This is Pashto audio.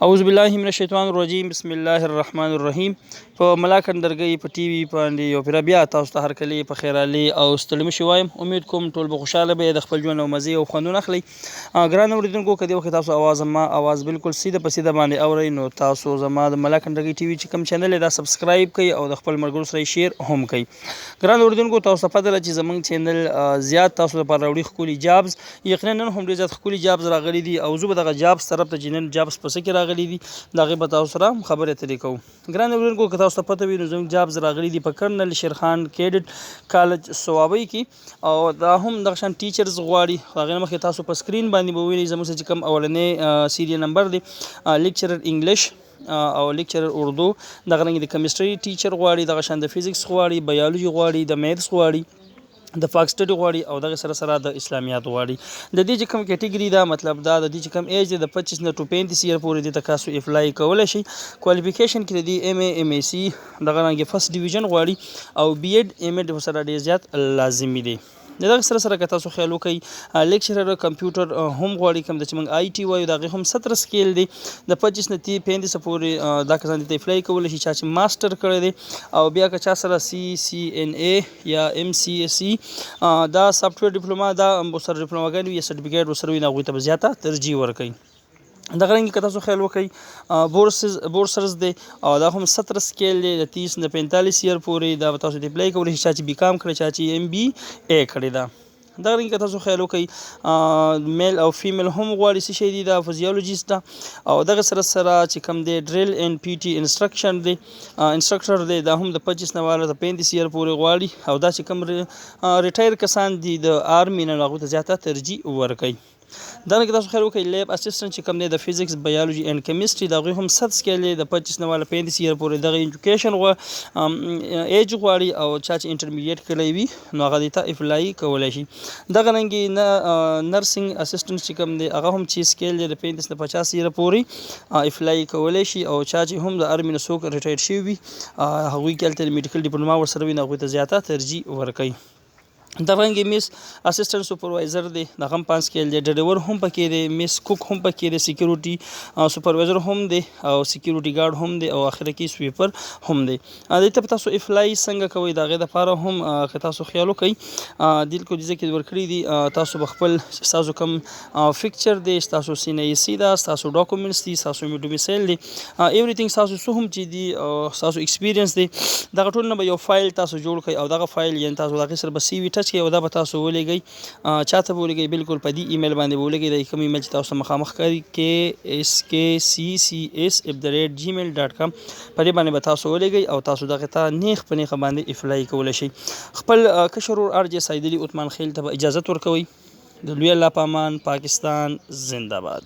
اعوذ بالله من الشیطان الرجیم بسم الله الرحمن الرحیم. په ملاکندرګي په ټي وي باندې یو پیر بیا تاسو ته هر کلی په خیرالي او ستړي مشي وایم. امید کوم ټول به خوشاله به د خپل ژوند او مزي او خوندونه اخلي. ګران اوریدونکو کدی وخت تاسو आवाज بالکل سیده په سیده باندې اورئ نو تاسو زما د ملاکندرګي ټي وي چې کوم چینل دا سبسکرایب کړئ او د خپل ملګرو سره شیر هم کړئ. ګران اوریدونکو تاسو ته پته ده چې زمونږ چینل زیات تاسو لپاره راوړي خولي جابز. یقینا نن هم ډیر زیات خولي جابز راغلي دي او زه به دغه جابز طرف ته جنن جابز پس کې راغلي دي دغه به تاسو سره خبرې اترې کوو. ګران اوریدونکو که تاسو ته پته وي نو زموږ جابز راغلي دي په کرنل شیرخان کیډټ کالج صوابۍ کې او دا هم دغه شان ټیچرز غواړي. هغې نه مخکې تاسو په سکرین باندې به وینئ زموږ چې کوم اولنی سیریل نمبر دی لیکچرر انګلیش او لیکچرر اردو، دغه رنګ د کیمستري ټیچر غواړي، دغه شان د فزیکس غواړي، بایولوژي غواړي، د میتھس غواړي، د فاک سټډي غواړي او دغه سره سره د اسلامیات غواړي. د دې چې کوم کیټګري دا مطلب دا د دې چې کوم ایج دی د 25 نه 35 ایئر پورې د تاسو اپلای کولای شي. کوالیفیکیشن کې د ایم ای ایم ای سی دغه رنګ فرست ډیویژن غواړي او بی ایډ ایم ایډ سره ډیر زیات لازمي دی. دغه سره سره که تاسو خیال وکړئ لیکچرر کمپیوټر هم غواړي، کوم د چې موږ آی ټي وایو دغه هم 17 سکیل دی د 25 نه 35 پورې دا کسان د اپلای کولی شي چا چې ماسټر کړی دی او بیا که چا سره سی ان ای یا ام سی اس سی دا سافټویر ډیپلوما دا سره ډیپلوماګانې یا سرټیفیکیټ ورسره وي هغوی ته به زیاته ترجیح ورکوي. دغه رنګ که تاسو خیال وکړئ بورسرز دی او دا هم 17 سکیل دی د 30 نه 45 ایئر پورې دا به تاسو د اپلای کولی شي چا چې بي کام کړی، چا چې ام بي ای کړی ده. دغه رنګ که تاسو خیال وکړئ میل او فیمیل هم غواړي څه شی دی دا فزیولوژیست ده او دغه سره سره چې کوم دی ډریل اینډ پی ټي انسټرکټر دی دا هم د 25 نه والا د 35 ایئر پورې غواړي او دا چې کوم ریټایر کسان دي د آرمي نه هغوی ته زیاته ترجیح ورکوي. دا نه که تاسو خیال وکړئ لیب اسسټنټ چې کوم دی د فزیکس بایولوژي اینډ کیمستري د هغوی هم 100 سکیل دی د 25 نه والا 35 ایئر پورې دغه ایجوکیشن ایج غواړي او چا چې انټرمیډیټ کړی وي نو هغه دې ته اپلای کولی شي. دغه رنګې نرسنګ اسسټنټ چې کوم دی هغه هم 6 سکیل دی د 35 نه 50 ایئر پورې اپلای کولی شي او چا چې هم د آرمي نه څوک ریټایر شوي وي هغوی کې هلته میډیکل ډیپلوما ورسره وي نو هغوی ته زیاته ترجیح ورکوي. د رنګ میس اسسټنټ سپروایزر دی دغه هم 5 سکیل دی، ډرایور هم پکې دی، میس کوک هم پکې دی، سکیورټي سپروایزر هم دی او سکیورټي ګارد هم دی او اخر کې سویپر هم دی. دې ته تاسو اپلای څنګه کوئ د هغې دپاره هم که تاسو خیال وکړئ دلته دې ځای کې ورکړي دي تاسو به خپل ستاسو کوم فکچر دی، ستاسو سینه ده، ستاسو ډاکومنټس دي، ستاسو ډومیسایل دی، ایوریثینګ ستاسو څه هم چې دي ستاسو ایکسپیرینس دی دغه ټول نه به یو فایل تاسو جوړ کړئ او دغه فایل یعنې تاسو د هغې سره به سی وي ټچ کړئ او دا به تاسو ولېږئ چاته به ولېږئ بالکل په دې ایمیل باندې به ولېږئ د کوم ایمیل چې تاسو مخامخ کړي KSKCCS@gmail.com په دې باندې به تاسو ولېږئ او تاسو دغې ته نیغ په نیغه باندې اپلای کولی شئ. خپل کشر ورور RJ سایدلي عثمان خیل ته به اجازت ورکوئ. د لوی الله په امان. پاکستان زنده باد.